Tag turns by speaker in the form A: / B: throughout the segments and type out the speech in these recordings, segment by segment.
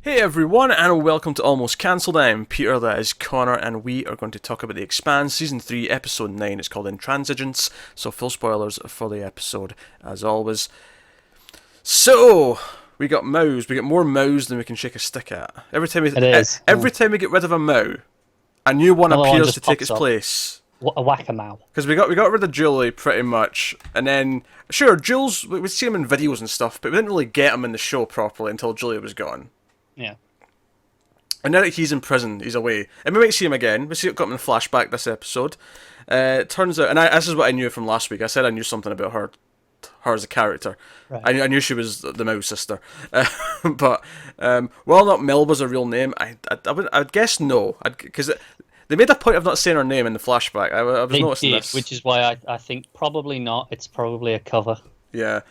A: Hey everyone, and welcome to Almost Cancelled. I am Peter, that is Connor, and we are going to talk about the Expanse Season 3, Episode 9. It's called Intransigence, so full spoilers for the episode, as always. So, we got mows. We got more mows than we can shake a stick at. Every time
B: It is.
A: we get rid of a mow, a new one
B: Another one
A: appears
B: just
A: to take
B: pops
A: its
B: up.
A: place.
B: A whack-a-mole.
A: Because we got rid of Julie pretty much, and then sure, Jules, we'd see him in videos and stuff, but we didn't really get him in the show properly until Julia was gone.
B: Yeah.
A: And now that he's in prison, he's away. And we might see him again. We got him in Flashback this episode. It turns out, and this is what I knew from last week. I said I knew something about her as a character.
B: Right.
A: I knew she was the Mouse sister. But while not Melba's a real name, I'd guess no. Because they made a point of not saying her name in the flashback. I was
B: They
A: noticing
B: did,
A: this.
B: which is why I think probably not. It's probably a cover.
A: Yeah.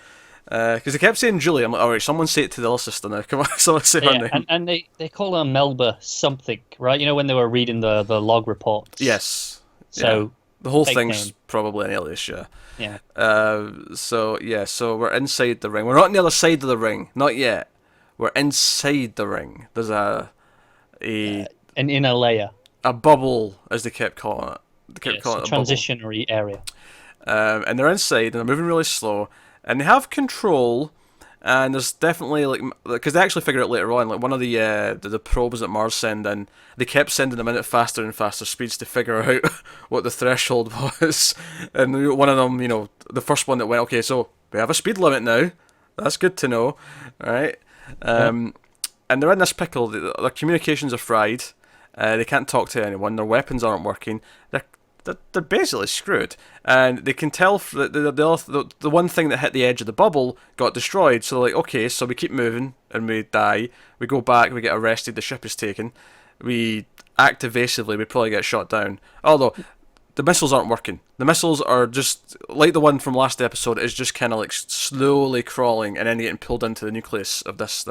A: Because they kept saying Julie. I'm like, alright, someone say it to the other sister now. Come on, someone say her
B: Yeah,
A: name.
B: and they call her Melba something, right? You know, when they were reading the log reports.
A: Yes.
B: So,
A: yeah. The whole
B: fake
A: thing's
B: name.
A: probably an alias, yeah.
B: Yeah.
A: So we're inside the ring. We're not on the other side of the ring, not yet. We're inside the ring. There's a
B: An inner layer.
A: bubble, as they kept calling it. They kept
B: Yes,
A: calling
B: a
A: it a bubble.
B: transitionary area.
A: And they're inside, and they're moving really slow, and they have control. And there's definitely because they actually figure out later on, like one of the probes that Mars send in, they kept sending them in at faster and faster speeds to figure out what the threshold was. And one of them, the first one that went, okay, so we have a speed limit now. That's good to know, right? And they're in this pickle. Their communications are fried. They can't talk to anyone. Their weapons aren't working. They're basically screwed, and they can tell that the one thing that hit the edge of the bubble got destroyed. So they're like, okay, so we keep moving and we die. We go back, we get arrested. The ship is taken. We act evasively. We probably get shot down. Although the missiles aren't working. The missiles are just like the one from last episode. Is just kind of like slowly crawling and then getting pulled into the nucleus of this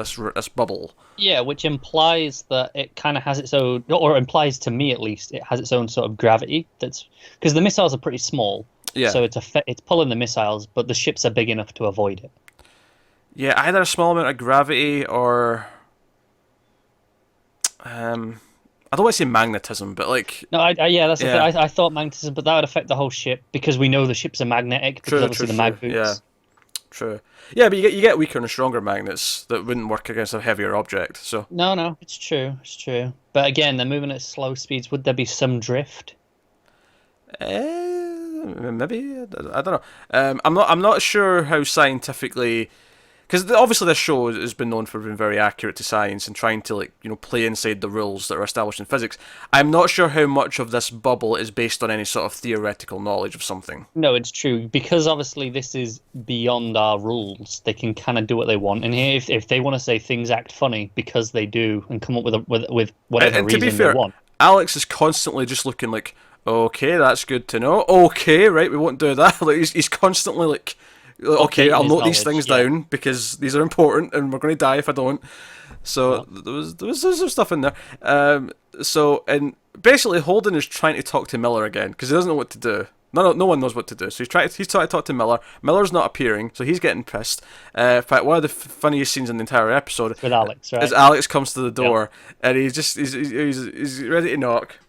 A: bubble.
B: Yeah, which implies that it kind of has its own, or implies to me at least, it has its own sort of gravity. That's because the missiles are pretty small.
A: Yeah.
B: So it's pulling the missiles, but the ships are big enough to avoid it.
A: Yeah, either a small amount of gravity or I don't want to say magnetism, but like
B: No, yeah, that's the
A: yeah.
B: thing. I thought magnetism, but that would affect the whole ship because we know the ships are magnetic because obviously the mag boots.
A: Yeah, true. Yeah, but you get weaker and stronger magnets that wouldn't work against a heavier object. So
B: No, it's true. But again, they're moving at slow speeds. Would there be some drift?
A: maybe I don't know. I'm not sure how scientifically. Because obviously this show has been known for being very accurate to science and trying to play inside the rules that are established in physics. I'm not sure how much of this bubble is based on any sort of theoretical knowledge of something.
B: No, it's true because obviously this is beyond our rules. They can kind of do what they want, and here, if they want to say things act funny because they do, and come up with whatever
A: And to
B: reason
A: be fair,
B: they want.
A: Alex is constantly just looking like, okay, that's good to know. Okay, right, we won't do that. Like he's constantly like, okay, I'll
B: His
A: note these
B: knowledge,
A: things
B: yeah.
A: down because these are important, and we're going to die if I don't. So there was some stuff in there. And basically Holden is trying to talk to Miller again because he doesn't know what to do. No one knows what to do. So he's trying to talk to Miller. Miller's not appearing, so he's getting pissed. In fact, one of the funniest scenes in the entire episode
B: With Alex, right?
A: is Alex comes to the door and he's ready to knock.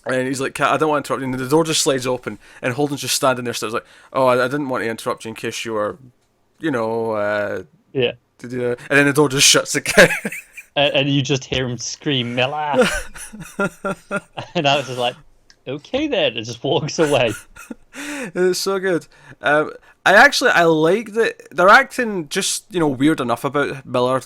A: And he's like, I don't want to interrupt you. And the door just slides open, and Holden's just standing there, so it's like, oh, I didn't want to interrupt you in case you were,
B: Yeah.
A: and then the door just shuts again.
B: And you just hear him scream, Miller! And Alex is like, okay then, and just walks away.
A: It's so good. I like that they're acting just weird enough about Miller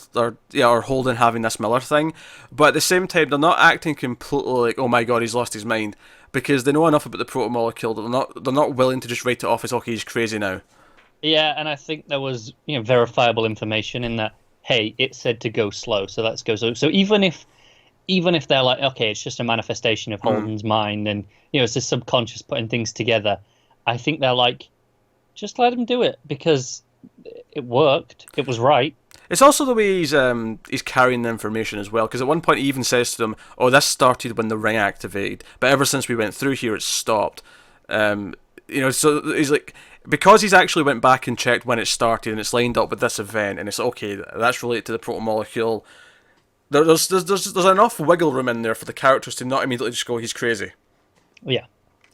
A: or Holden having this Miller thing, but at the same time they're not acting completely like, oh my god, he's lost his mind, because they know enough about the proto-molecule that they're not willing to just write it off as, okay, he's crazy now.
B: Yeah, and I think there was verifiable information in that. Hey, it said to go slow, so let's go slow. So even if they're like, okay, it's just a manifestation of Holden's mind, and it's the subconscious putting things together, I think they're like, just let him do it because it worked. It was right.
A: It's also the way he's carrying the information as well, because at one point he even says to them, "Oh, this started when the ring activated, but ever since we went through here, it's stopped." So he's like, because he's actually went back and checked when it started and it's lined up with this event and it's okay, that's related to the proto-molecule. There's enough wiggle room in there for the characters to not immediately just go, he's crazy.
B: Yeah.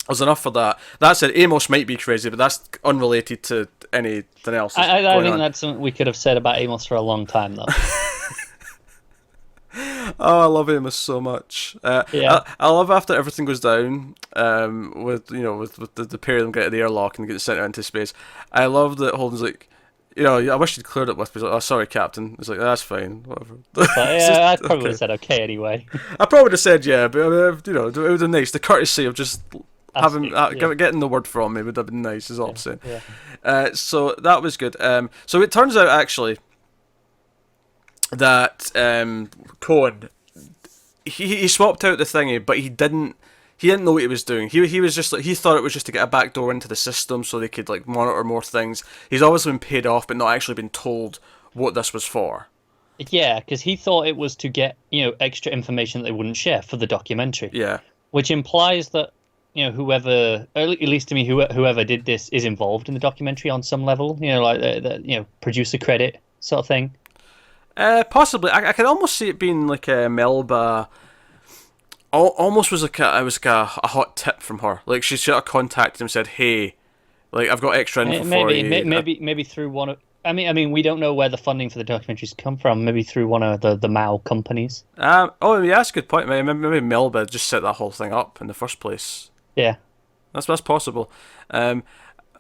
A: There's enough for that. That said, Amos might be crazy, but that's unrelated to anything else.
B: I think that's something we could have said about Amos for a long time, though.
A: Oh, I love Amos so much.
B: Yeah.
A: I love after everything goes down, with the pair of them get to the airlock and get sent out into space. I love that Holden's like, I wish you'd cleared it with me. He's like, oh, sorry, Captain. It's like, that's fine, whatever.
B: But, yeah, I probably would have said okay anyway.
A: I probably would have said yeah, but it would have been nice. The courtesy of just getting the word from me would have been nice, is all I'm saying.
B: Yeah.
A: So that was good. So it turns out actually that Cohen, he swapped out the thingy, but he didn't know what he was doing. He was just like, he thought it was just to get a back door into the system so they could like monitor more things. He's obviously been paid off, but not actually been told what this was for.
B: Yeah, because he thought it was to get extra information that they wouldn't share for the documentary.
A: Yeah,
B: which implies that whoever, at least to me, whoever did this is involved in the documentary on some level. Like the producer credit sort of thing.
A: Possibly. I could almost see it being like a Melba. Almost was like a hot tip from her. Like she should have contacted him and said, "Hey, like I've got extra info for you."
B: Maybe through one of. I mean, we don't know where the funding for the documentaries come from. Maybe through one of the Mao companies.
A: Yeah, that's a good point. Maybe Melba just set that whole thing up in the first place.
B: Yeah,
A: that's possible.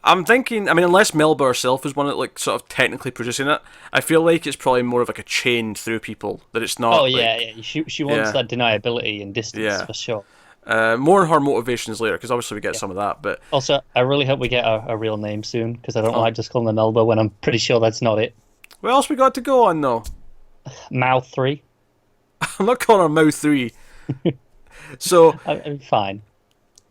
A: I'm thinking. I mean, unless Melba herself is one that like sort of technically producing it, I feel like it's probably more of like a chain through people that it's not.
B: Oh yeah, She wants that deniability and distance for sure.
A: More on her motivations later, because obviously we get some of that. But
B: also, I really hope we get a real name soon, because I don't like just calling her Melba when I'm pretty sure that's not it.
A: What else we got to go on though?
B: Mao 3.
A: I'm not calling her Mao 3. So
B: I'm fine.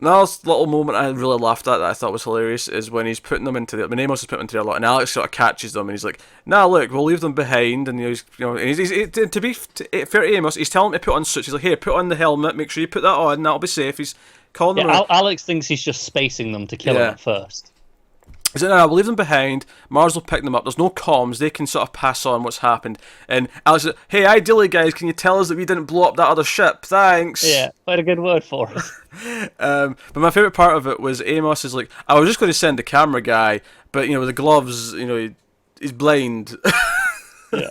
A: Another little moment I really laughed at that I thought was hilarious is when he's putting them into when Amos is putting them into their lot, and Alex sort of catches them, and he's like, "Nah, look, we'll leave them behind." And he's to be fair to Amos, he's telling him to put on suits. He's like, "Here, put on the helmet. Make sure you put that on. That'll be safe." He's calling them.
B: Alex thinks he's just spacing them to kill him at first.
A: He's like, "No, we'll leave them behind. Mars will pick them up. There's no comms. They can sort of pass on what's happened." And Alex is like, "Hey, ideally, guys, can you tell us that we didn't blow up that other ship? Thanks."
B: Yeah, quite a good word for us.
A: But my favourite part of it was Amos is like, "I was just going to send the camera guy, but with the gloves, he's blind."
B: Yeah.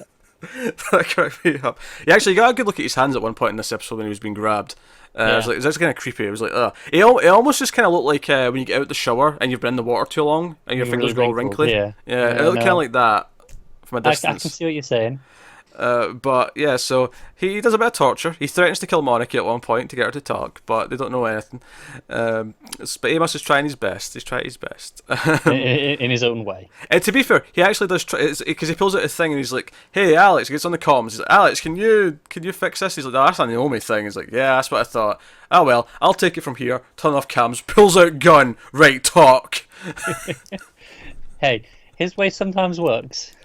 A: That cracked me up. He actually got a good look at his hands at one point in this episode when he was being grabbed. I was like, that's kind of creepy. It was like, it almost just kind of looked like when you get out the shower and you've been in the water too long and your fingers go all wrinkly.
B: Yeah,
A: it looked kind of like that from a distance.
B: I can see what you're saying.
A: But yeah, so he does a bit of torture. He threatens to kill Monica at one point to get her to talk, but they don't know anything. But Amos is trying his best. He's trying his best
B: in his own way.
A: And to be fair, he actually does because he pulls out a thing and he's like, "Hey, Alex," he gets on the comms. He's like, "Alex, can you fix this?" He's like, "No, that's a Naomi thing." He's like, "Yeah, that's what I thought." "Oh well, I'll take it from here." Turn off cams, pulls out gun. Right, talk.
B: Hey, his way sometimes works.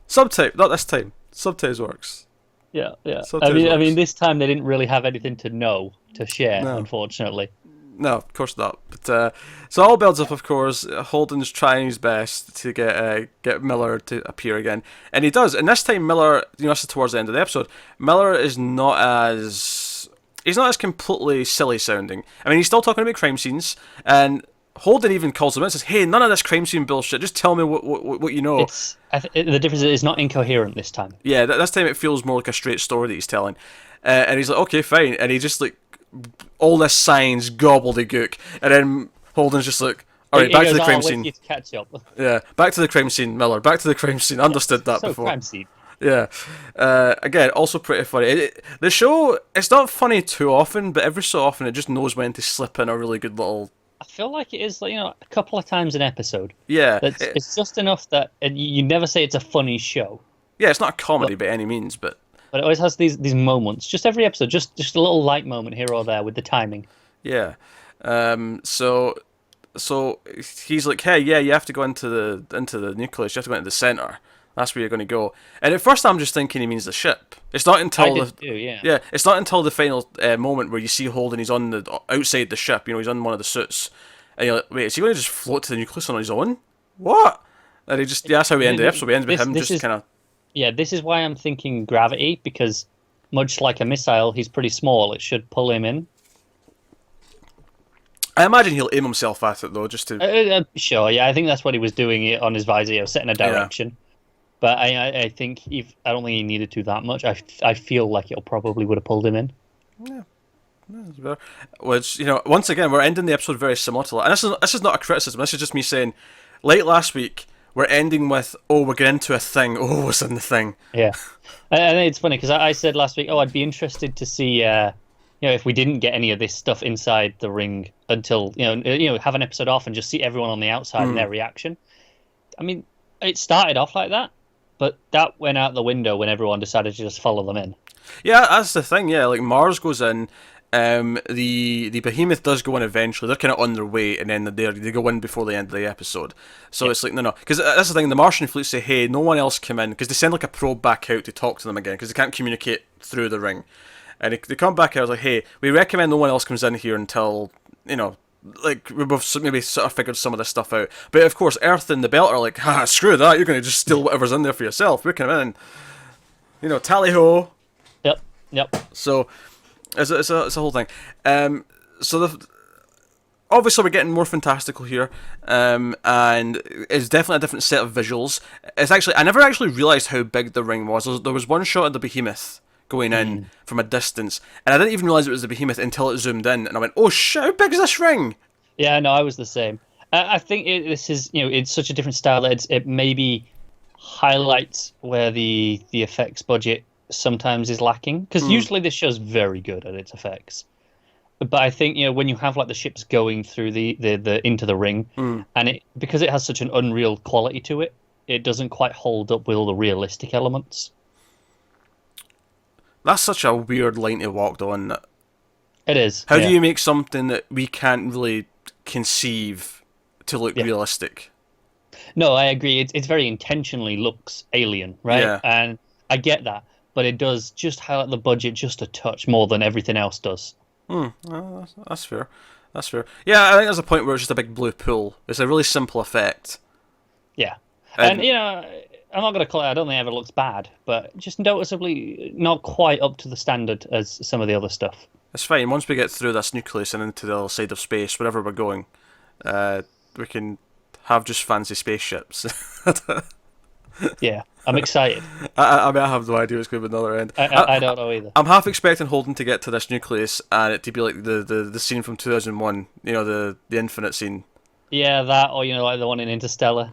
A: Sometimes, not this time. Sometimes works.
B: Yeah.
A: Sometimes
B: I mean, this time they didn't really have anything to share, unfortunately.
A: No, of course not. But so all builds up, of course. Holden's trying his best to get Miller to appear again, and he does. And this time, Miller, this is towards the end of the episode. Miller is not as completely silly sounding. I mean, he's still talking about crime scenes, and Holden even calls him in and says, "Hey, none of this crime scene bullshit. Just tell me what you know."
B: The difference is it's not incoherent this time.
A: Yeah, this time it feels more like a straight story that he's telling. And he's like, "Okay, fine." And he just like, all this science gobbledygook. And then Holden's just like, "All right, back to the crime scene."
B: You to catch up.
A: Yeah, back to the crime scene, Miller. Back to the crime scene. Understood that before.
B: Crime scene.
A: Yeah. Again, also pretty funny. The show, it's not funny too often, but every so often it just knows when to slip in a really good little...
B: I feel like it is, a couple of times an episode.
A: Yeah.
B: It's just enough that you never say it's a funny show. Yeah,
A: it's not a comedy by any means, but
B: it always has these moments. Just every episode, just a little light moment here or there with the timing.
A: Yeah. So he's like, "Hey, yeah, you have to go into the nucleus. You have to go into the center. That's where you're going to go." And at first, I'm just thinking he means the ship. It's not until it's not until the final moment where you see Holden. He's on outside the ship. He's on one of the suits, and you're like, "Wait, is he going to just float to the nucleus on his own?" what? And he just, yeah, that's how we end the episode. We end with
B: This
A: him
B: this
A: just
B: is
A: kind of,
B: yeah. This is why I'm thinking gravity, because much like a missile, he's pretty small. It should pull him in.
A: I imagine he'll aim himself at it though, just to,
B: Sure, yeah. I think that's what he was doing it on his visor, setting a direction. But I think if I don't think he needed to that much. I feel like it probably would have pulled him in.
A: yeah. Which, you know, once again, we're ending the episode very similar to that. And this is not a criticism, this is just me saying, like last week, we're ending with, oh, we're getting into a thing, oh, what's in the thing?
B: Yeah. And it's funny, because I said last week, oh, I'd be interested to see, if we didn't get any of this stuff inside the ring until, have an episode off and just see everyone on the outside and their reaction. I mean, it started off like that, but that went out the window when everyone decided to just follow them in.
A: Yeah, that's the thing, yeah, like Mars goes in, the Behemoth does go in eventually. They're kind of on their way, and then they go in before the end of the episode. So It's like no, because that's the thing. The Martian fleet say, "Hey, no one else come in," because they send like a probe back out to talk to them again because they can't communicate through the ring. And they come back out like, "Hey, we recommend no one else comes in here until like we've maybe sort of figured some of this stuff out." But of course, Earth and the Belt are like, "Ha, screw that! You're going to just steal whatever's in there for yourself. We're coming in, tally ho."
B: Yep.
A: So. It's a whole thing. Obviously we're getting more fantastical here, and it's definitely a different set of visuals. It's actually, I never actually realised how big the ring was. There was one shot of the Behemoth going in from a distance, and I didn't even realise it was the Behemoth until it zoomed in, and I went, "Oh shit! How big is this ring?"
B: Yeah, no, I was the same. I think this is, it's such a different style that it maybe highlights where the effects budget sometimes is lacking, because usually this show's very good at its effects, but I think when you have like the ships going through the into the ring, and because it has such an unreal quality to it, it doesn't quite hold up with all the realistic elements.
A: That's such a weird line to walk on.
B: It is.
A: How do you make something that we can't really conceive to look realistic?
B: No, I agree. It's very intentionally looks alien, right?
A: Yeah.
B: And I get that. But it does just highlight the budget just a touch more than everything else does.
A: That's fair. That's fair. Yeah, I think there's a point where it's just a big blue pool. It's a really simple effect.
B: Yeah. And I'm not going to call it, I don't think it ever looks bad, but just noticeably not quite up to the standard as some of the other stuff.
A: It's fine. Once we get through this nucleus and into the other side of space, wherever we're going, we can have just fancy spaceships.
B: Yeah, I'm excited.
A: I mean, I have no idea what's going to be another end.
B: I don't know either.
A: I'm half expecting Holden to get to this nucleus and it to be like the scene from 2001, the infinite scene.
B: Yeah, that, or like the one in Interstellar.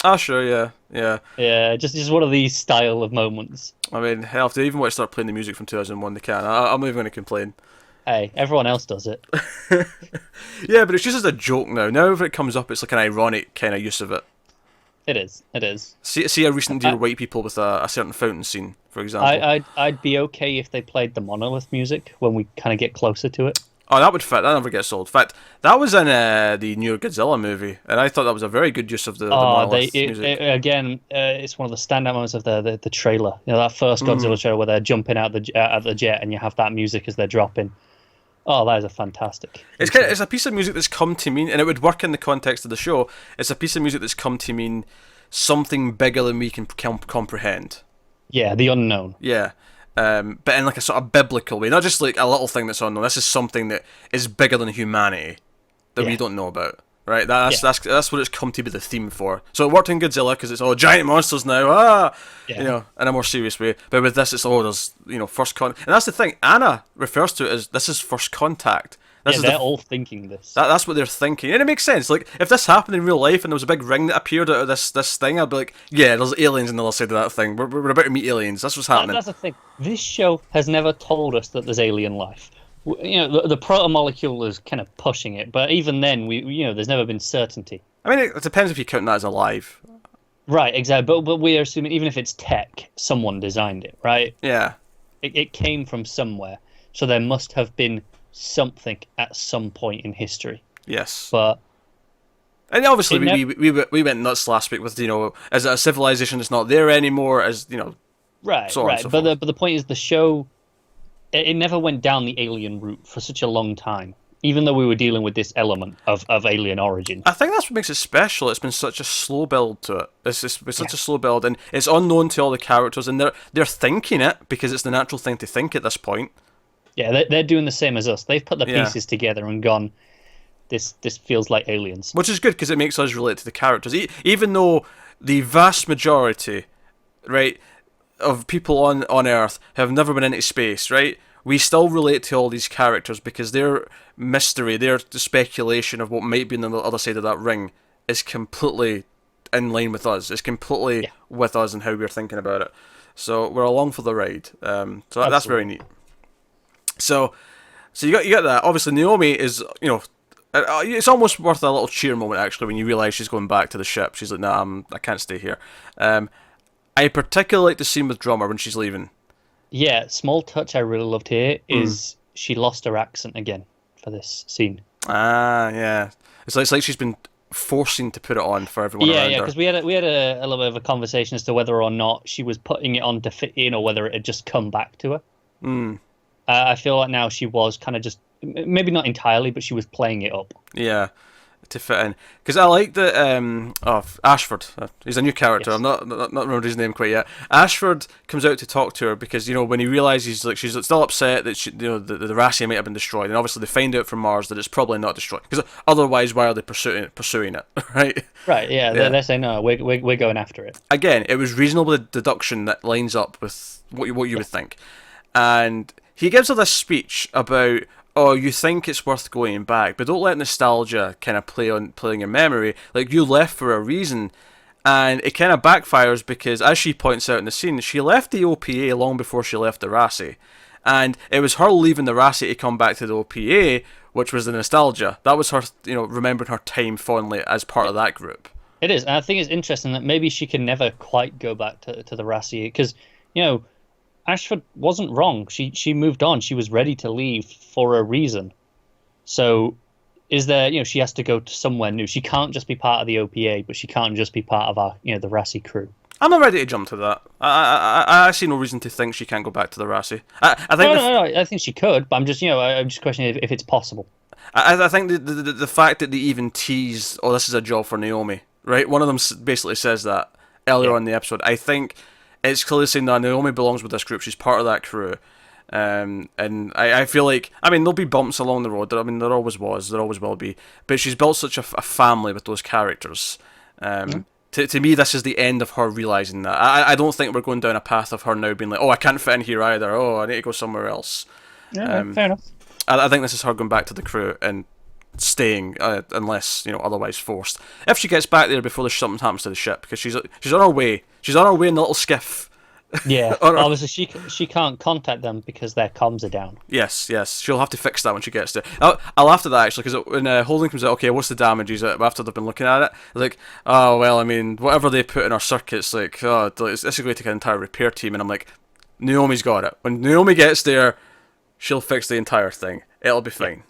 A: Ah, sure, yeah.
B: Yeah, just one of these style of moments.
A: I mean, hell, if they even want to start playing the music from 2001, they can. I'm not even going to complain.
B: Hey, everyone else does it.
A: Yeah, but it's just as a joke now. Now, if it comes up, it's like an ironic kind of use of it.
B: It is.
A: See a recent Dear White People with a certain fountain scene, for example.
B: I'd be okay if they played the Monolith music when we kind of get closer to it.
A: Oh, that would fit. That never gets old. In fact, that was in the new Godzilla movie, and I thought that was a very good use of the Monolith music.
B: Again, it's one of the standout moments of the trailer. That first Godzilla trailer where they're jumping out the jet, and you have that music as they're dropping. Oh, that is a fantastic.
A: It's a piece of music that's come to mean, and it would work in the context of the show. It's a piece of music that's come to mean something bigger than we can comprehend.
B: Yeah, the unknown.
A: Yeah, but in like a sort of biblical way, not just like a little thing that's unknown. This is something that is bigger than humanity that we don't know about. Right, that's what it's come to be the theme for. So it worked in Godzilla because it's all giant monsters now, in a more serious way. But with this, it's there's first contact, and that's the thing. Anna refers to it as this is first contact.
B: They're all thinking this.
A: That's what they're thinking, and it makes sense. Like if this happened in real life and there was a big ring that appeared out of this thing, I'd be like, yeah, there's aliens on the other side of that thing. We're about to meet aliens. That's what's happening.
B: That's the thing. This show has never told us that there's alien life. The proto-molecule is kind of pushing it, but even then, there's never been certainty.
A: I mean, it depends if you count that as alive.
B: Right, exactly. But we're assuming, even if it's tech, someone designed it, right?
A: Yeah.
B: It came from somewhere, so there must have been something at some point in history.
A: Yes.
B: But
A: and obviously, we went nuts last week with as a civilization that's not there anymore, as
B: Right,
A: so
B: right.
A: So
B: but the point is, the show. It never went down the alien route for such a long time. even though we were dealing with this element of alien origin.
A: I think that's what makes it special. It's been such a slow build to it. It's been such
B: Yeah.
A: a slow build, and it's unknown to all the characters, and they're thinking it because it's the natural thing to think at this point.
B: Yeah, they're doing the same as us. They've put the
A: Yeah.
B: pieces together and gone, this feels like aliens.
A: Which is good because it makes us relate to the characters, even though the vast majority, right, of people on Earth have never been into space, right? We still relate to all these characters because their mystery, their speculation of what might be on the other side of that ring is completely in line with us. It's completely
B: Yeah.
A: with us and how we're thinking about it. So we're along for the ride. So that's very neat. So you got that. Obviously, Naomi is, it's almost worth a little cheer moment actually when you realise she's going back to the ship. She's like, nah, I can't stay here. I particularly like the scene with Drummer when she's leaving.
B: Yeah, small touch I really loved here is she lost her accent again for this scene.
A: Ah, yeah. It's like she's been forcing to put it on for everyone
B: Yeah,
A: around
B: yeah,
A: her.
B: because we had a little bit of a conversation as to whether or not she was putting it on to fit in or whether it had just come back to her. I feel like now she was kind of just, maybe not entirely, but she was playing it up.
A: Yeah, to fit in. Because I like that. Ashford. He's a new character.
B: Yes.
A: I'm not remembered his name quite yet. Ashford comes out to talk to her because when he realizes she's still upset that the Rassia might have been destroyed, and obviously they find out from Mars that it's probably not destroyed. Because otherwise, why are they pursuing it? Right.
B: Right. Yeah.
A: Yeah.
B: They're saying no. We're going after it.
A: Again, it was reasonable deduction that lines up with what you would think, and he gives her this speech about, oh, you think it's worth going back, but don't let nostalgia kind of playing your memory. Like, you left for a reason, and it kind of backfires because, as she points out in the scene, she left the OPA long before she left the Rassi, and it was her leaving the Rassi to come back to the OPA, which was the nostalgia. That was her, remembering her time fondly as part of that group.
B: It is, and I think it's interesting that maybe she can never quite go back to the Rassi because, Ashford wasn't wrong. She moved on. She was ready to leave for a reason. So, is there? She has to go to somewhere new. She can't just be part of the OPA, but she can't just be part of our, the Rassi crew.
A: I'm not ready to jump to that. I see no reason to think she can't go back to the Rassi. I think
B: No. I think she could, but I'm just questioning if it's possible.
A: I think the fact that they even tease, oh, this is a job for Naomi, right? One of them basically says that earlier on in the episode. I think it's clearly saying that Naomi belongs with this group. She's part of that crew. And I feel like, there'll be bumps along the road. There always was. There always will be. But she's built such a family with those characters. To me, this is the end of her realising that. I don't think we're going down a path of her now being like, oh, I can't fit in here either. Oh, I need to go somewhere else.
B: Yeah, fair enough.
A: I think this is her going back to the crew and staying, unless otherwise forced. If she gets back there before something happens to the ship, because she's on her way. She's on her way in the little skiff.
B: Yeah, obviously she can't contact them because their comms are down.
A: Yes, she'll have to fix that when she gets there. I laughed at that actually because when Holden comes out, okay, what's the damages after they've been looking at it? Like, oh well, whatever they put in our circuits, like, oh, this is going to take an entire repair team, and I'm like, Naomi's got it. When Naomi gets there, she'll fix the entire thing. It'll be fine.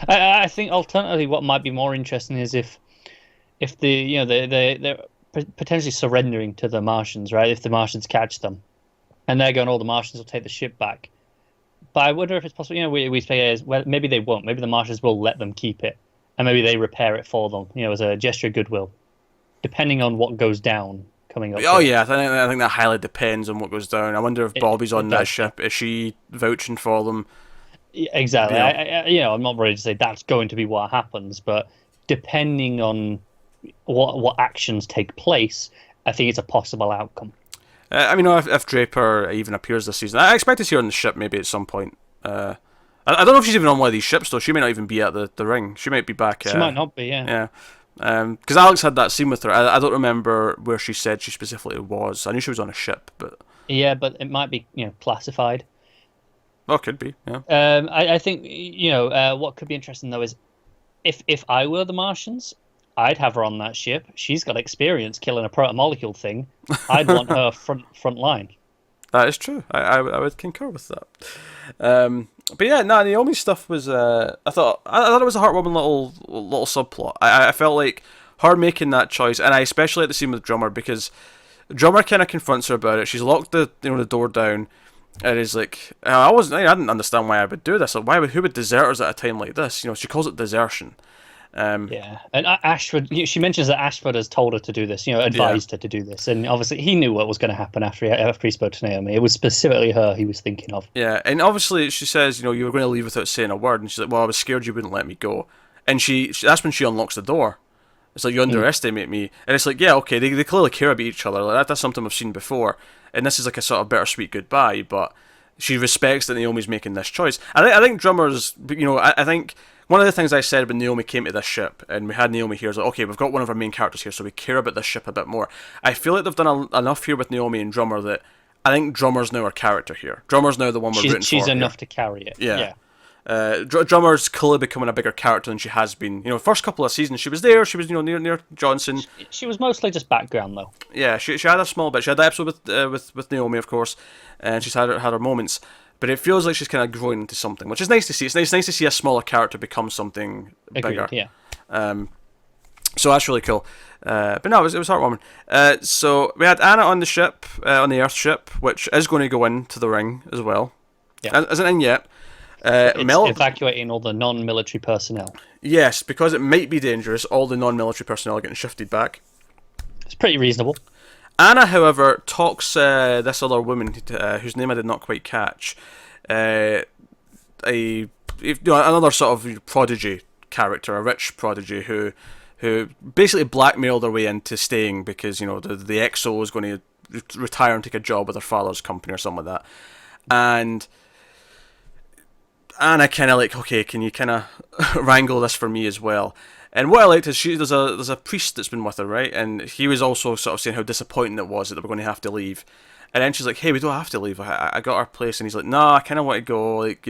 B: I think alternatively, what might be more interesting is if they're potentially surrendering to the Martians, right? If the Martians catch them, and they're going, the Martians will take the ship back. But I wonder if it's possible. We say well, maybe they won't. Maybe the Martians will let them keep it, and maybe they repair it for them. As a gesture of goodwill, depending on what goes down coming up.
A: Oh yeah, I think that highly depends on what goes down. I wonder if Bobby's on that ship. Is she vouching for them?
B: Exactly. Yeah. I'm not ready to say that's going to be what happens, but depending on what actions take place, I think it's a possible outcome.
A: If Draper even appears this season, I expect to see her on the ship maybe at some point. I don't know if she's even on one of these ships though. She may not even be at the ring. She might be back.
B: She might not be. Yeah.
A: Because Alex had that scene with her. I don't remember where she said she specifically was. I knew she was on a ship, but
B: yeah, but it might be classified.
A: Oh, could be, yeah.
B: I think what could be interesting though is if I were the Martians, I'd have her on that ship. She's got experience killing a protomolecule thing. I'd want her front line.
A: That is true. I would concur with that. But yeah, Naomi's stuff was. I thought it was a heartwarming little subplot. I felt like her making that choice, and I especially like the scene with Drummer because Drummer kind of confronts her about it. She's locked the door down. It is like I didn't understand why I would do this. Like, who would desert us at a time like this? She calls it desertion.
B: Yeah, and Ashford, she mentions that Ashford has told her to do this,
A: Yeah,
B: advised her to do this, and obviously he knew what was going to happen after he spoke to Naomi. It was specifically her he was thinking of.
A: yeah, and obviously she says, you were going to leave without saying a word, and she's like, well, I was scared you wouldn't let me go, and that's when she unlocks the door. It's like, you underestimate me, and it's like, yeah, okay, they clearly care about each other. Like that's something we've seen before, and this is like a sort of bittersweet goodbye, but she respects that Naomi's making this choice. I think Drummer's, I think one of the things I said when Naomi came to this ship and we had Naomi here is like, okay, we've got one of our main characters here, so we care about this ship a bit more. I feel like they've done enough here with Naomi and Drummer that I think Drummer's now our character here. Drummer's now the one we're rooting for.
B: She's enough
A: here.
B: to carry it.
A: Yeah.
B: Yeah.
A: Drummer's clearly becoming a bigger character than she has been. First couple of seasons she was there. She was near Johnson.
B: She was mostly just background though.
A: Yeah, she had a small bit. She had that episode with Naomi, of course, and she's had her moments. But it feels like she's kind of growing into something, which is nice to see. It's nice to see a smaller character become something bigger.
B: Agreed, yeah.
A: So that's really cool. But no, it was heartwarming. So we had Anna on the ship, on the Earth ship, which is going to go into the ring as well.
B: Yeah.
A: Isn't in yet.
B: It's evacuating all the non-military personnel.
A: Yes, because it might be dangerous. All the non-military personnel are getting shifted back.
B: It's pretty reasonable.
A: Anna, however, talks this other woman whose name I did not quite catch, another sort of prodigy character, a rich prodigy who basically blackmailed their way into staying because the EXO was going to retire and take a job with her father's company or something like that, and Anna kind of like, okay, can you kind of wrangle this for me as well? And what I liked is there's a priest that's been with her, right? And he was also sort of saying how disappointing it was that they were going to have to leave. And then she's like, hey, we don't have to leave. I got our place. And he's like, no, I kind of want to go. Like,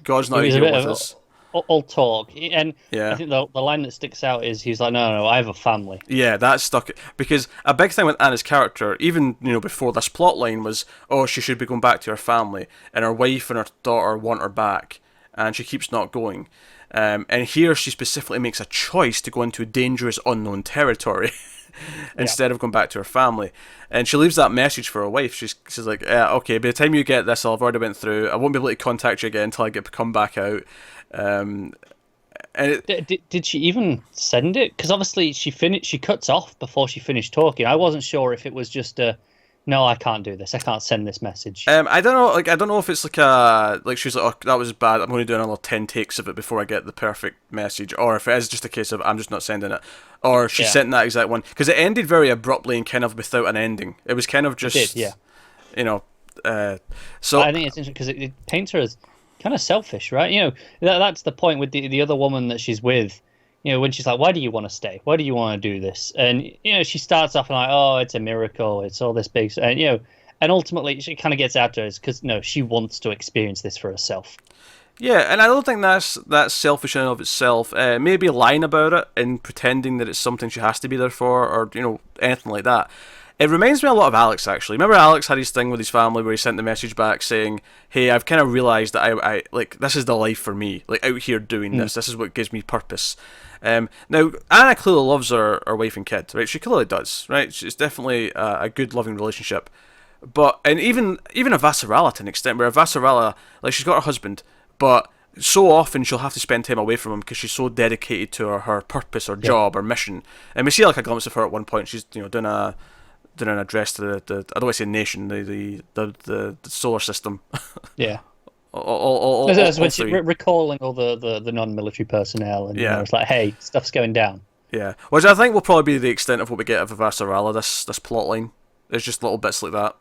A: God's not here with us.
B: All talk. And
A: yeah.
B: I think the line that sticks out is he's like, no, I have a family.
A: Yeah, that stuck. Because a big thing with Anna's character, even before this plot line, was, oh, she should be going back to her family. And her wife and her daughter want her back. And she keeps not going. And here she specifically makes a choice to go into dangerous unknown territory instead of going back to her family. And she leaves that message for her wife. She's like, okay, by the time you get this, I've already went through. I won't be able to contact you again until I come back out. And
B: did she even send it? Because obviously she cuts off before she finished talking. I wasn't sure if it was just no, I can't do this. I can't send this message.
A: I don't know. I don't know if it's she's like, oh, that was bad. I'm going to do another 10 takes of it before I get the perfect message, or if it is just a case of I'm just not sending it, or she sent that exact one because it ended very abruptly and kind of without an ending. It was kind of just,
B: it did,
A: yeah. So
B: I think it's interesting because it paints her as kind of selfish, right? That's the point with the other woman that she's with. When she's like, why do you want to stay? Why do you want to do this? And, she starts off like, oh, it's a miracle. It's all this big... And, and ultimately she kind of gets after it because, no, she wants to experience this for herself.
A: Yeah, and I don't think that's selfish in and of itself. Maybe lying about it and pretending that it's something she has to be there for or, anything like that. It reminds me a lot of Alex, actually. Remember Alex had his thing with his family where he sent the message back saying, hey, I've kind of realised that I this is the life for me. Like, out here doing this. This is what gives me purpose. Now, Anna clearly loves her wife and kid, right? She clearly does, right? It's definitely a good, loving relationship. And even a Vassarala to an extent, where a Vassarala, she's got her husband, but so often she'll have to spend time away from him because she's so dedicated to her purpose or job or mission. And we see a glimpse of her at one point. She's doing an address to the I don't want to say nation, the solar system.
B: Yeah.
A: All
B: when she's recalling all the non-military personnel, and it's like, hey, stuff's going down.
A: Yeah, which I think will probably be the extent of what we get of Vassarala. This plot line. There's just little bits like that.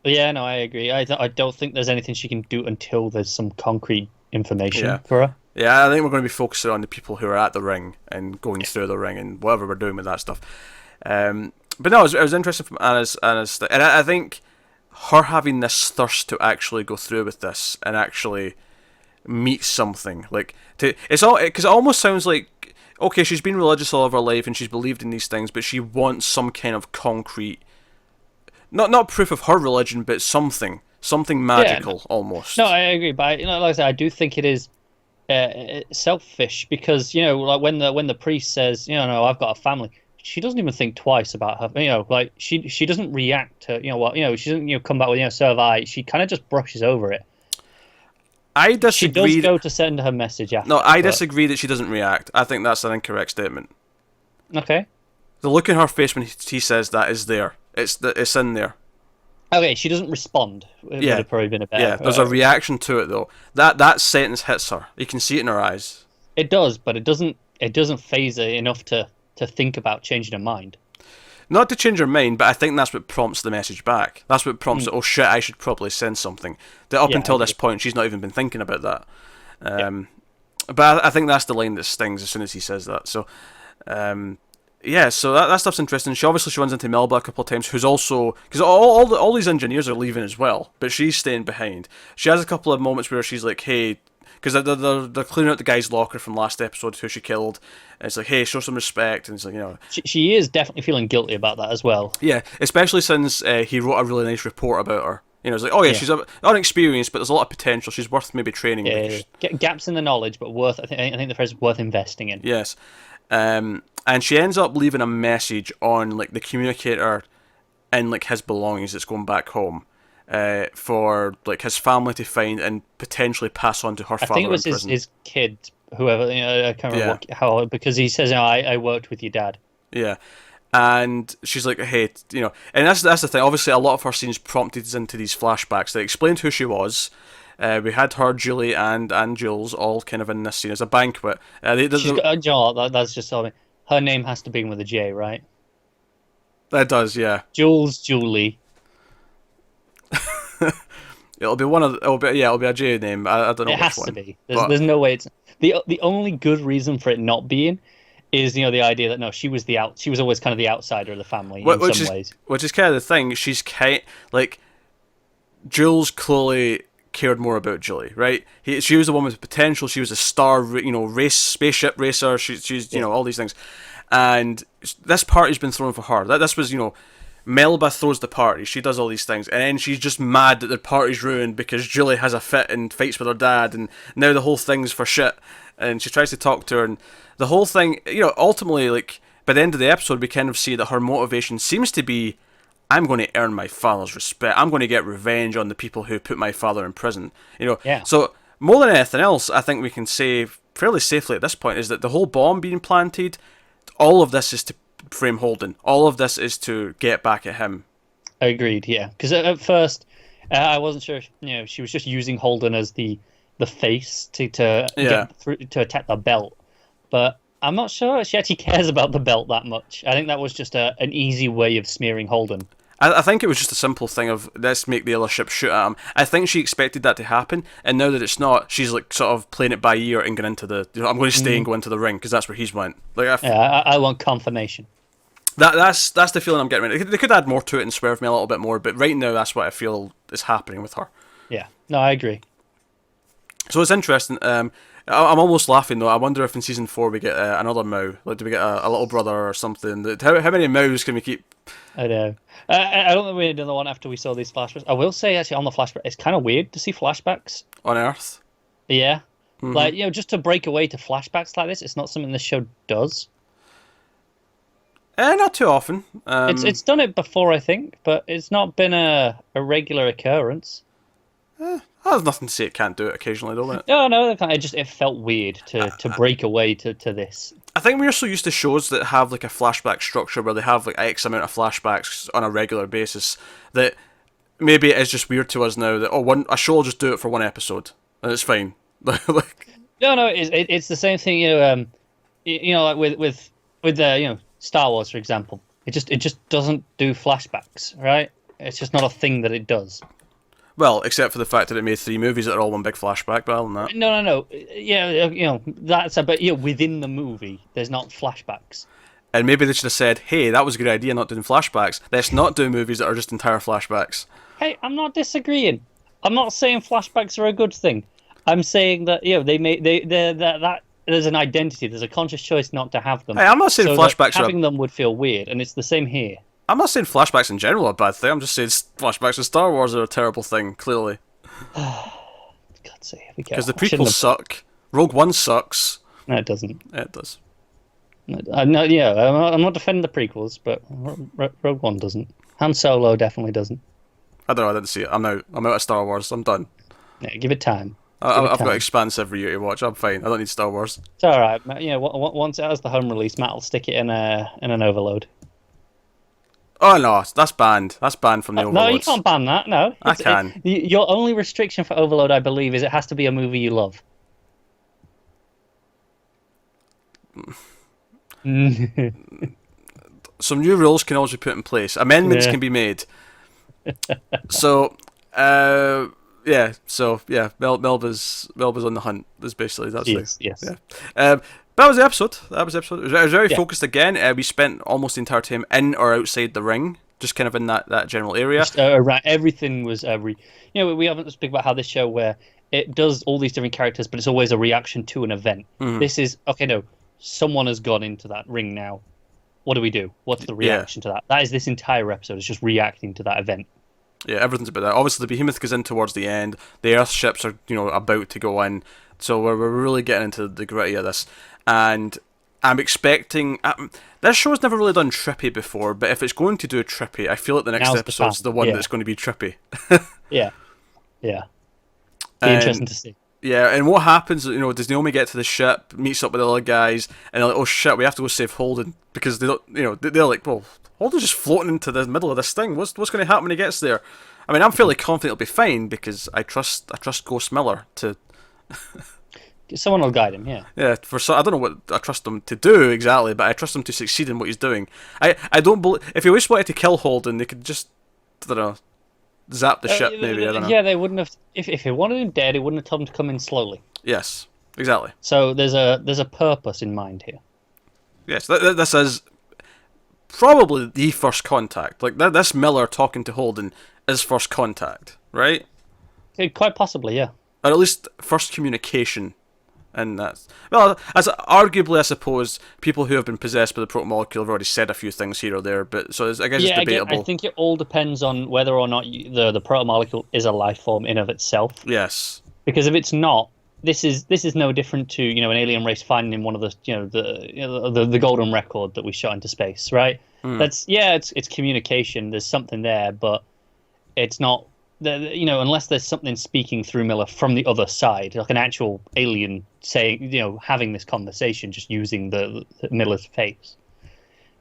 B: Yeah, no, I agree. I don't think there's anything she can do until there's some concrete information for her.
A: Yeah, I think we're going to be focusing on the people who are at the ring and going through the ring and whatever we're doing with that stuff. But no, it was interesting from Anna's and I think her having this thirst to actually go through with this and actually meet something because it almost sounds like, okay, she's been religious all of her life and she's believed in these things, but she wants some kind of concrete, not proof of her religion, but something magical almost.
B: No, I agree, but like I said, I do think it is selfish because like when the priest says, no, I've got a family. she doesn't even think twice about her. Like she doesn't react to she doesn't come back with so have I. She kind of just brushes over it.
A: I
B: She does
A: disagree.
B: go to send her message after.
A: No, I
B: but-
A: disagree that she doesn't react. I think that's an incorrect statement.
B: Okay.
A: The look in her face when he says that is there. It's in there.
B: Okay, she doesn't respond. It would have probably been a better.
A: Yeah, there's a reaction to it though. That sentence hits her. You can see it in her eyes.
B: It does, but it doesn't. It doesn't phase her enough to think about changing her mind.
A: Not to change her mind, but I think that's what prompts the message back. That's what prompts it. Oh shit! I should probably send something. That up until this point, she's not even been thinking about that. But I think that's the line that stings as soon as he says that. So, so that stuff's interesting. She runs into Melba a couple of times, who's also because all these engineers are leaving as well, but she's staying behind. She has a couple of moments where she's like, "Hey," because they're clearing out the guy's locker from last episode who she killed. And it's like, "Hey, show some respect," and it's like,
B: she is definitely feeling guilty about that as well.
A: Yeah, especially since he wrote a really nice report about her. It's like, oh yeah, she's unexperienced, but there's a lot of potential. She's worth maybe training.
B: Get gaps in the knowledge, but worth. I think the phrase is worth investing in.
A: Yes, and she ends up leaving a message on like the communicator in like his belongings that's going back home, for like his family to find and potentially pass on to her father.
B: I think it was
A: in prison.
B: his kid, whoever. I can't remember how because he says, I worked with your dad.
A: Yeah. And she's like, hey, and that's the thing. Obviously, a lot of her scenes prompted us into these flashbacks. They explained who she was. We had her, Julie, and Jules all kind of in this scene as a banquet.
B: That's just something. Her name has to begin with a J, right?
A: That does, yeah.
B: Jules, Julie.
A: It'll be a J name. I don't know.
B: It has to be. There's no way it's the only good reason for it not being. Is the idea that no, she was always kind of the outsider of the family in some ways.
A: Which is kind of the thing. She's kind like Jules clearly cared more about Julie, right? She was a woman with potential. She was a star, spaceship racer. She's all these things, and this party's been thrown for her. This was Melba throws the party. She does all these things, and then she's just mad that the party's ruined because Julie has a fit and fights with her dad, and now the whole thing's for shit. And she tries to talk to her, and the whole thing, ultimately, like, by the end of the episode, we kind of see that her motivation seems to be, I'm going to earn my father's respect. I'm going to get revenge on the people who put my father in prison.
B: Yeah.
A: So, more than anything else, I think we can say fairly safely at this point is that the whole bomb being planted, all of this is to frame Holden. All of this is to get back at him.
B: Agreed, yeah. Because at first, I wasn't sure if, she was just using Holden as the face to get through to attack the belt, but I'm not sure she actually cares about the belt that much. I think that was just an easy way of smearing Holden.
A: I think it was just a simple thing of let's make the other ship shoot at him. I think she expected that to happen, and now that it's not, she's like sort of playing it by ear and going into the. I'm going to stay and go into the ring because that's where he's went. Like
B: I want confirmation.
A: That's the feeling I'm getting. They could add more to it and swerve me a little bit more, but right now that's what I feel is happening with her.
B: Yeah, no, I agree.
A: So it's interesting. I'm almost laughing though. I wonder if in season 4 we get another Mao. Like, do we get a little brother or something? How many Maus can we keep?
B: I know. I don't think we need another one after we saw these flashbacks. I will say actually on the flashback, it's kind of weird to see flashbacks
A: On Earth?
B: Yeah, like just to break away to flashbacks like this, it's not something this show does.
A: Not too often.
B: It's done it before, I think, but it's not been a regular occurrence.
A: There's nothing to say it can't do it occasionally, don't it?
B: No, it felt weird to break away to this.
A: I think we're so used to shows that have like a flashback structure where they have like X amount of flashbacks on a regular basis that maybe it is just weird to us now that a show will just do it for one episode and it's fine. Like,
B: no, it's the same thing. Like with Star Wars, for example. It just doesn't do flashbacks, right? It's just not a thing that it does.
A: Well, except for the fact that it made 3 movies that are all one big flashback, but other than that.
B: No. Yeah, that's about within the movie, there's not flashbacks.
A: And maybe they should have said, hey, that was a good idea not doing flashbacks. Let's not do movies that are just entire flashbacks.
B: Hey, I'm not disagreeing. I'm not saying flashbacks are a good thing. I'm saying that that there's an identity, there's a conscious choice not to have them.
A: Hey, I'm not saying flashbacks
B: having them would feel weird, and it's the same here.
A: I'm not saying flashbacks in general are a bad thing. I'm just saying flashbacks in Star Wars are a terrible thing, clearly.
B: God's sake,
A: because the prequels suck. Rogue One sucks.
B: No, it doesn't.
A: Yeah, it does.
B: No, yeah, I'm not defending the prequels, but Rogue One doesn't. Han Solo definitely doesn't.
A: I don't know. I didn't see it. I'm out of Star Wars. I'm done.
B: Yeah, give it time. Give it
A: I've got
B: time.
A: Expanse every year to watch. I'm fine. I don't need Star Wars.
B: It's all right. Yeah, once it has the home release, Matt will stick it in an overload.
A: Oh no, that's banned. That's banned from the
B: No, you
A: overloads.
B: can't ban that. No,
A: I can.
B: Your only restriction for overload, I believe, is it has to be a movie you love.
A: Some new rules can always be put in place. Amendments
B: Yeah.
A: can be made. So, yeah. So yeah, Melba's on the hunt. Is basically that's the
B: Yes, yes.
A: yeah. That was the episode. That was the episode. It was very
B: Yeah.
A: focused again. We spent almost the entire time in or outside the ring, just kind of in that general area.
B: Just, right, everything was we haven't spoken about how this show where it does all these different characters, but it's always a reaction to an event. This is okay. No, someone has gone into that ring now. What do we do? What's the reaction to that? That is this entire episode. It's just reacting to that event.
A: Yeah, everything's about that. Obviously, the Behemoth goes in towards the end. The Earth ships are, about to go in. So we're really getting into the gritty of this. And I'm expecting... this show's never really done trippy before, but if it's going to do trippy, I feel like the next
B: Now's the
A: episode's
B: time.
A: the one
B: Yeah.
A: that's going to be trippy.
B: Yeah, yeah. Be
A: And-
B: interesting to see.
A: Yeah, and what happens, does Naomi get to the ship, meets up with the other guys, and they're like, oh shit, we have to go save Holden, because they don't, they're like, well, Holden's just floating into the middle of this thing, what's going to happen when he gets there? I mean, I'm fairly confident it'll be fine, because I trust Ghost Miller to,
B: Someone will guide him. Yeah.
A: I don't know what I trust him to do exactly, but I trust him to succeed in what he's doing. I don't believe, if he always wanted to kill Holden, they could just, I don't know, zap the ship maybe, I don't know.
B: Yeah, they wouldn't have. If they wanted him dead, they wouldn't have told him to come in slowly.
A: Yes, exactly.
B: So there's a purpose in mind here.
A: Yes, this is probably the first contact. Like this Miller talking to Holden is first contact, right?
B: Quite possibly, yeah.
A: Or at least first communication. And that's as arguably, I suppose people who have been possessed by the protomolecule have already said a few things here or there. But so I guess it's debatable.
B: Again, I think it all depends on whether or not the protomolecule is a life form in of itself.
A: Yes.
B: Because if it's not, this is no different to an alien race finding one of the the golden record that we shot into space, right? That's it's communication. There's something there, but it's not. Unless there's something speaking through Miller from the other side, like an actual alien saying, having this conversation, just using the Miller's face.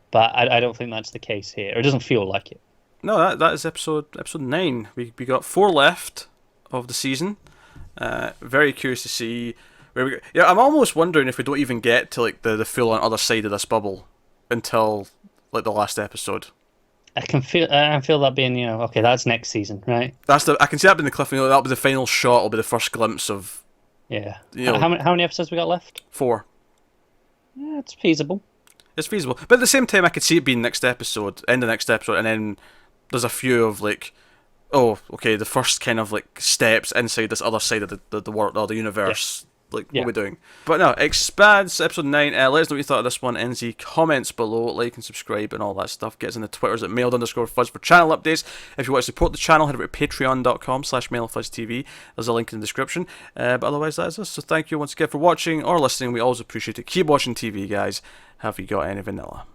B: But I don't think that's the case here. It doesn't feel like it.
A: No, that is episode 9. We got 4 left of the season. Very curious to see where we go. Yeah, I'm almost wondering if we don't even get to like the full on other side of this bubble until like the last episode.
B: I feel that being, okay, that's next season, right?
A: I can see that being the cliff. That'll be the final shot. It'll be the first glimpse of.
B: Yeah. How many episodes we got left?
A: 4.
B: Yeah, it's feasible.
A: It's feasible, but at the same time, I could see it being next episode, end of next episode, and then there's a few of like, oh, okay, the first kind of like steps inside this other side of the world or the universe. Like, what are we doing? But no, Expanse, episode 9. Let us know what you thought of this one in the comments below. Like and subscribe and all that stuff. Get us in the Twitters at mailed_fuzz for channel updates. If you want to support the channel, head over to patreon.com/mailfuzztv. There's a link in the description. But otherwise, that is us. So thank you once again for watching or listening. We always appreciate it. Keep watching TV, guys. Have you got any vanilla?